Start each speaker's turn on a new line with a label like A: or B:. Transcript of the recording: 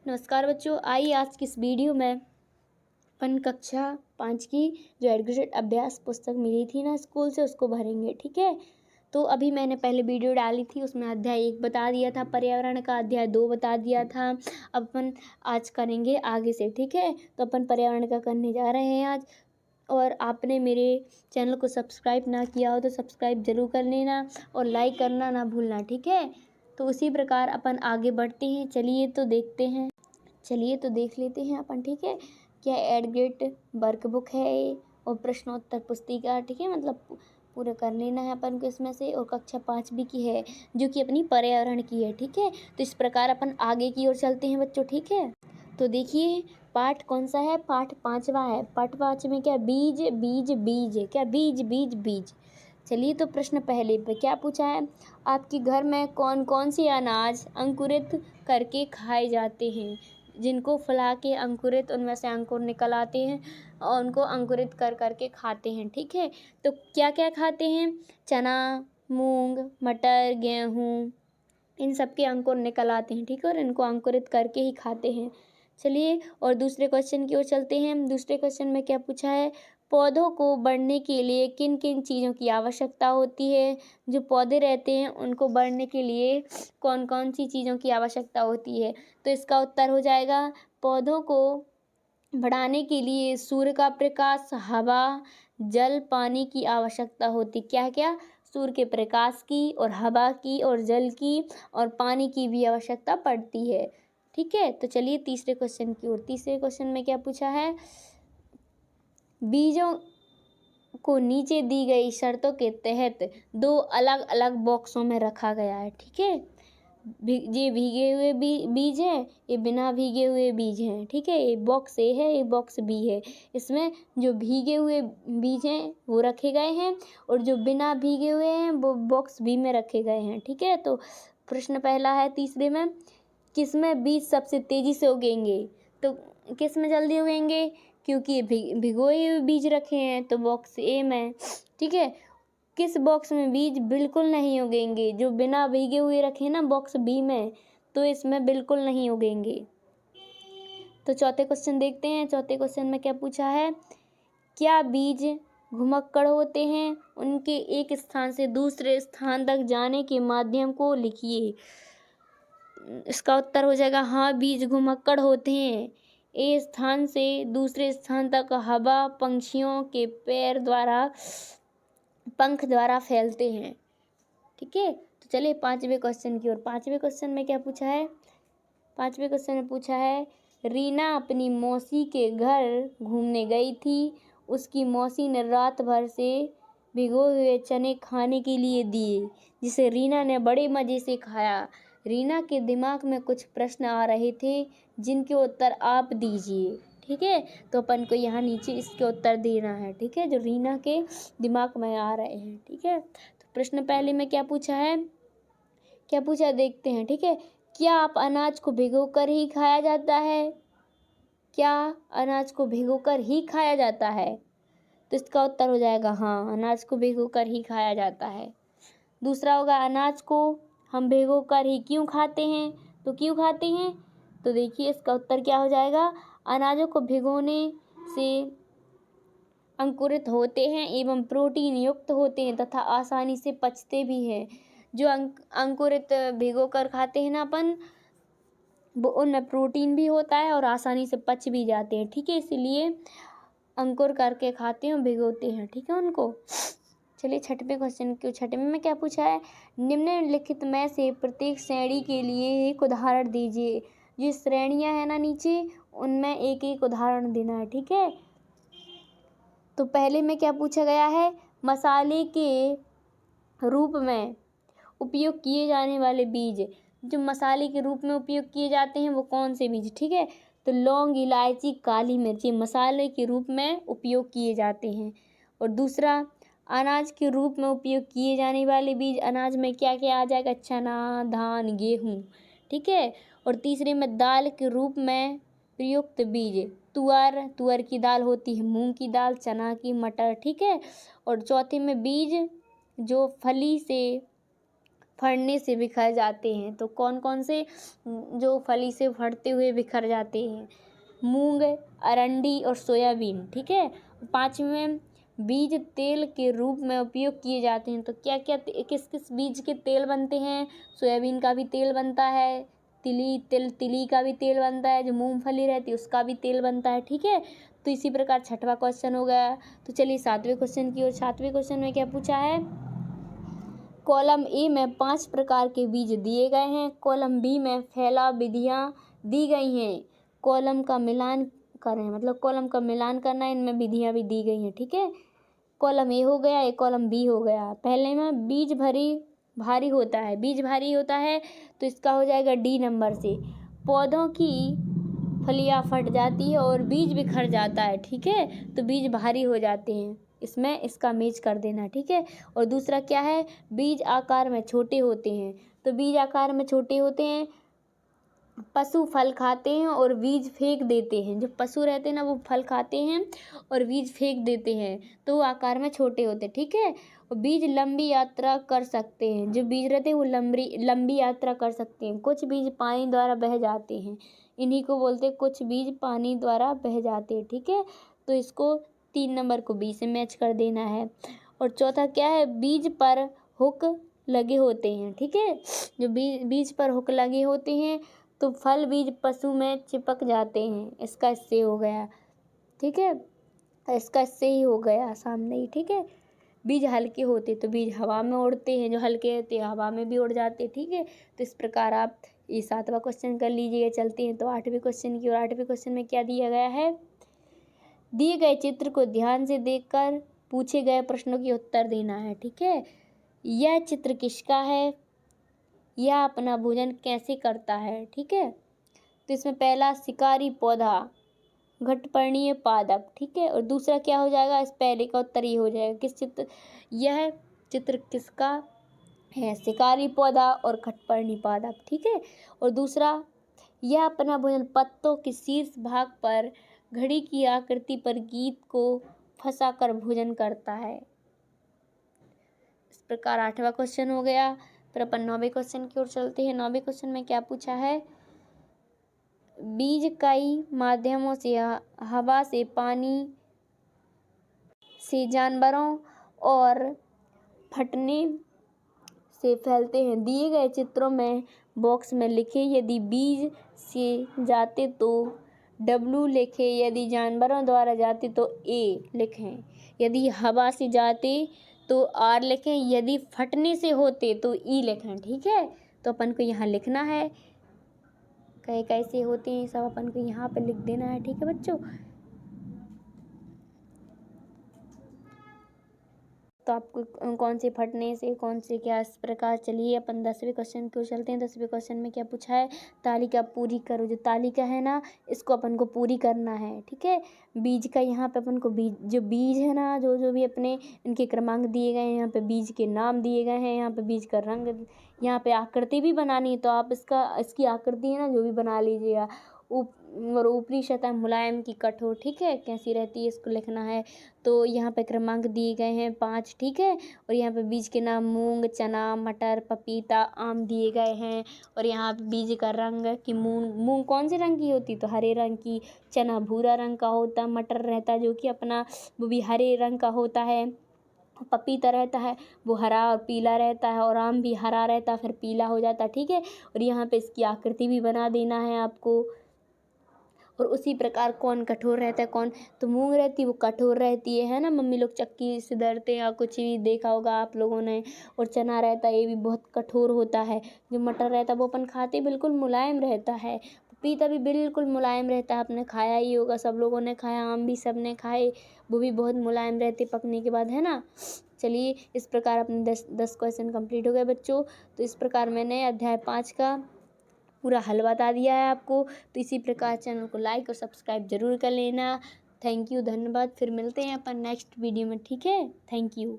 A: नमस्कार बच्चों, आइए आज की इस वीडियो में अपन कक्षा 5 की जो एडुकेटेड अभ्यास पुस्तक मिली थी ना स्कूल से उसको भरेंगे। ठीक है, तो अभी मैंने पहले वीडियो डाली थी, उसमें अध्याय 1 बता दिया था पर्यावरण का, अध्याय 2 बता दिया था। अब अपन आज करेंगे आगे से। ठीक है, तो अपन पर्यावरण का करने जा रहे हैं आज। और आपने मेरे चैनल को सब्सक्राइब ना किया हो तो सब्सक्राइब जरूर कर लेना और लाइक करना ना भूलना। ठीक है, तो उसी प्रकार अपन आगे बढ़ते हैं। चलिए तो देख लेते हैं अपन। ठीक है, क्या एडग्रेड वर्कबुक है ये और प्रश्नोत्तर पुस्तिका। ठीक है, मतलब पूरा कर लेना है अपन को इसमें से। और कक्षा 5 की है जो कि अपनी पर्यावरण की है। ठीक है, तो इस प्रकार अपन आगे की ओर चलते हैं बच्चों। ठीक है, तो देखिए पाठ कौन सा है, पाठ 5वां है। पाठ 5 में क्या बीज बीज बीज है, क्या बीज बीज बीज। चलिए तो प्रश्न पहले पे क्या पूछा है, आपके घर में कौन कौन से अनाज अंकुरित करके खाए जाते हैं। जिनको फुला के अंकुरित उनमें से अंकुर निकल आते हैं और उनको अंकुरित कर करके खाते हैं। ठीक है, तो क्या क्या खाते हैं, चना, मूंग, मटर, गेहूँ, इन सब के अंकुर निकल आते हैं। ठीक है, और इनको अंकुरित करके ही खाते हैं। चलिए और दूसरे क्वेश्चन की ओर चलते हैं। दूसरे क्वेश्चन में क्या पूछा है, पौधों को बढ़ने के लिए किन किन चीज़ों की आवश्यकता होती है। जो पौधे रहते हैं उनको बढ़ने के लिए कौन कौन सी चीज़ों की आवश्यकता होती है। तो इसका उत्तर हो जाएगा, पौधों को बढ़ाने के लिए सूर्य का प्रकाश, हवा, जल, पानी की आवश्यकता होती। क्या क्या, सूर्य के प्रकाश की और हवा की और जल की और पानी की भी आवश्यकता पड़ती है। ठीक है, तो चलिए तीसरे क्वेश्चन की ओर। तीसरे क्वेश्चन में क्या पूछा है, बीजों को नीचे दी गई शर्तों के तहत 2 अलग अलग बॉक्सों में रखा गया है। ठीक है, ये भीगे हुए बीज हैं, ये बिना भीगे हुए बीज हैं। ठीक है, ये बॉक्स ए है, ये बॉक्स बी है। इसमें जो भीगे हुए बीज हैं वो रखे गए हैं और जो बिना भीगे हुए हैं वो बॉक्स बी में रखे गए हैं। ठीक है, तो प्रश्न पहला है तीसरे में, किसमें बीज सबसे तेजी से उगेंगे। तो किस में जल्दी उगेंगे, क्योंकि भिगोए हुए बीज रखे हैं तो बॉक्स ए में। ठीक है, किस बॉक्स में बीज बिल्कुल नहीं उगेंगे, जो बिना भीगे हुए रखे ना बॉक्स बी में, तो इसमें बिल्कुल नहीं उगेंगे। तो चौथे क्वेश्चन देखते हैं। चौथे क्वेश्चन में क्या पूछा है, क्या बीज घुमक्कड़ होते हैं, उनके एक स्थान से दूसरे स्थान तक जाने के माध्यम को लिखिए। इसका उत्तर हो जाएगा हाँ, बीज घुमक्कड़ होते हैं। एक स्थान से दूसरे स्थान तक हवा, पंछियों के पैर द्वारा, पंख द्वारा फैलते हैं। ठीक है, तो चलिए 5वें क्वेश्चन की ओर। 5वें क्वेश्चन में क्या पूछा है, 5वें क्वेश्चन में पूछा है, रीना अपनी मौसी के घर घूमने गई थी। उसकी मौसी ने रात भर से भिगोए हुए चने खाने के लिए दिए, जिसे रीना ने बड़े मज़े से खाया। रीना के दिमाग में कुछ प्रश्न आ रहे थे जिनके उत्तर आप दीजिए। ठीक है, तो अपन को यहाँ नीचे इसके उत्तर देना है। ठीक है, जो रीना के दिमाग में आ रहे हैं। ठीक है, तो प्रश्न पहले में क्या पूछा है, क्या पूछा देखते हैं। ठीक है, क्या आप अनाज को भिगोकर ही खाया जाता है, क्या अनाज को भिगोकर ही खाया जाता है। तो इसका उत्तर हो जाएगा हाँ, अनाज को भिगोकर ही खाया जाता है। दूसरा होगा, अनाज को हम भिगोकर ही क्यों खाते हैं। तो क्यों खाते हैं, तो देखिए इसका उत्तर क्या हो जाएगा, अनाजों को भिगोने से अंकुरित होते हैं एवं प्रोटीन युक्त होते हैं तथा आसानी से पचते भी हैं। जो अंकुरित भिगो कर खाते हैं ना अपन, वो उनमें प्रोटीन भी होता है और आसानी से पच भी जाते हैं। ठीक है, इसीलिए अंकुर करके खाते हैं, भिगोते हैं। ठीक है उनको। चलिए छठवें क्वेश्चन के, छठवें में क्या पूछा है, निम्नलिखित में से प्रत्येक श्रेणी के लिए एक उदाहरण दीजिए। जो श्रेणियां है ना नीचे, उनमें एक एक उदाहरण देना है। ठीक है, तो पहले में क्या पूछा गया है, मसाले के रूप में उपयोग किए जाने वाले बीज। जो मसाले के रूप में उपयोग किए जाते हैं वो कौन से बीज। ठीक है, तो लौंग, इलायची, काली मिर्ची मसाले के रूप में उपयोग किए जाते हैं। और दूसरा, अनाज के रूप में उपयोग किए जाने वाले बीज, अनाज में क्या क्या आ जाएगा, चना, धान, गेहूँ। ठीक है, और तीसरे में दाल के रूप में प्रयुक्त बीज, तुअर की दाल होती है, मूंग की दाल, चना की, मटर। ठीक है, और चौथे में बीज जो फटने से बिखर जाते हैं। तो कौन कौन से जो फली से फटते हुए बिखर जाते हैं? मूंग, अरंडी और सोयाबीन। ठीक है। पाँचवें, बीज तेल के रूप में उपयोग किए जाते हैं। तो क्या क्या किस किस बीज के तेल बनते हैं? सोयाबीन का भी तेल बनता है, तिली का भी तेल बनता है, जो मूंगफली रहती है उसका भी तेल बनता है। ठीक है। तो इसी प्रकार छठवां क्वेश्चन हो गया। तो चलिए सातवें क्वेश्चन की ओर। सातवें क्वेश्चन में क्या पूछा है? कॉलम ए में 5 प्रकार के बीज दिए गए हैं। कॉलम बी में फैलाव विधियां दी गई हैं। कॉलम का मिलान करें, मतलब कॉलम का मिलान करना, इनमें विधियां भी दी गई हैं। ठीक है। कॉलम ए हो गया, एक कॉलम बी हो गया। पहले में बीज भारी होता है, बीज भारी होता है तो इसका हो जाएगा डी नंबर से। पौधों की फलियां फट जाती है और बीज बिखर जाता है। ठीक है। तो बीज भारी हो जाते हैं, इसमें इसका मैच कर देना। ठीक है। और दूसरा क्या है? बीज आकार में छोटे होते हैं। तो बीज आकार में छोटे होते हैं, पशु फल खाते हैं और बीज फेंक देते हैं। जो पशु रहते हैं ना, वो फल खाते हैं और बीज फेंक देते हैं, तो वो आकार में छोटे होते हैं। ठीक है। और बीज लंबी यात्रा कर सकते हैं। जो बीज रहते हैं वो लंबी यात्रा कर सकते हैं। कुछ बीज पानी द्वारा बह जाते हैं, इन्हीं को बोलते हैं कुछ बीज पानी द्वारा बह जाते हैं। ठीक है। तो इसको 3 नंबर को बी से मैच कर देना है। और चौथा क्या है? बीज पर हुक लगे होते हैं। ठीक है। जो बीज पर हुक लगे होते हैं तो फल बीज पशु में चिपक जाते हैं। इसका इससे हो गया। ठीक है। इसका इससे ही हो गया सामने ही। ठीक है। बीज हल्के होते तो बीज हवा में उड़ते हैं, जो हल्के होते हैं हवा में भी उड़ जाते। ठीक है। तो इस प्रकार आप ये 7वां क्वेश्चन कर लीजिए। चलते हैं तो 8वें क्वेश्चन की। और 8वें क्वेश्चन में क्या दिया गया है? दिए गए चित्र को ध्यान से देखकर पूछे गए प्रश्नों की उत्तर देना है। ठीक है। यह चित्र किसका है? यह अपना भोजन कैसे करता है? ठीक है। तो इसमें पहला शिकारी पौधा, घटपर्णीय पादप। ठीक है। और दूसरा क्या हो जाएगा? इस पहले का उत्तर ये हो जाएगा। यह चित्र किसका है? शिकारी पौधा और घटपर्णी पादप। ठीक है। और दूसरा, यह अपना भोजन पत्तों के शीर्ष भाग पर घड़ी की आकृति पर गीत को फंसाकर भोजन करता है। इस प्रकार 8वां क्वेश्चन हो गया। फिर अपन 9वें क्वेश्चन की ओर चलते हैं। 9वें क्वेश्चन में क्या पूछा है? बीज कई माध्यमों से हवा से, पानी से, जानवरों और फटने से फैलते हैं। दिए गए चित्रों में बॉक्स में लिखे, यदि बीज से जाते तो W लिखें, यदि जानवरों द्वारा जाते तो A लिखें, यदि हवा से जाते तो R लिखें, यदि फटने से होते तो E लिखें। ठीक है। तो अपन को यहाँ लिखना है कैसे होते हैं, सब अपन को यहाँ पे लिख देना है। ठीक है बच्चों। तो आपको कौन से फटने से, कौन से क्या, इस प्रकार। चलिए अपन 10वें क्वेश्चन को चलते हैं। 10वें क्वेश्चन में क्या पूछा है? तालिका पूरी करो। जो तालिका है ना, इसको अपन को पूरी करना है। ठीक है। बीज का यहाँ पे अपन को जो बीज है ना, जो जो भी अपने इनके क्रमांक दिए गए हैं, यहाँ पे बीज के नाम दिए गए हैं, यहाँ पे बीज का रंग, यहाँ पे आकृति भी बनानी है तो आप इसकी आकृति है ना जो भी बना लीजिएगा। और ऊपरी सतह मुलायम की कठोर। ठीक है। कैसी रहती है इसको लिखना है। तो यहाँ पे क्रमांक दिए गए हैं 5। ठीक है। और यहाँ पे बीज के नाम मूंग, चना, मटर, पपीता, आम दिए गए हैं। और यहाँ पे बीज का रंग कि मूंग कौन से रंग की होती? तो हरे रंग की। चना भूरा रंग का होता, मटर रहता जो कि अपना वो भी हरे रंग का होता है। पपीता रहता है वो हरा और पीला रहता है, और आम भी हरा रहता है फिर पीला हो जाता है। ठीक है। और यहाँ पे इसकी आकृति भी बना देना है आपको। और उसी प्रकार कौन कठोर रहता है? कौन? तो मूंग रहती है वो कठोर रहती है ना, मम्मी लोग चक्की से दरते या कुछ भी देखा होगा आप लोगों ने। और चना रहता है ये भी बहुत कठोर होता है। जो मटर रहता है वो अपन खाते बिल्कुल मुलायम रहता है। पपीता भी बिल्कुल मुलायम रहता है, आपने खाया ही होगा, सब लोगों ने खाया, आम भी सब ने खाए, वो भी बहुत मुलायम रहते पकने के बाद, है ना। चलिए इस प्रकार अपने 10 क्वेश्चन कंप्लीट हो गए बच्चों। तो इस प्रकार मैंने अध्याय 5 का पूरा हल बता दिया है आपको। तो इसी प्रकार चैनल को लाइक और सब्सक्राइब जरूर कर लेना। थैंक यू, धन्यवाद। फिर मिलते हैं अपन नेक्स्ट वीडियो में। ठीक है। Thank you.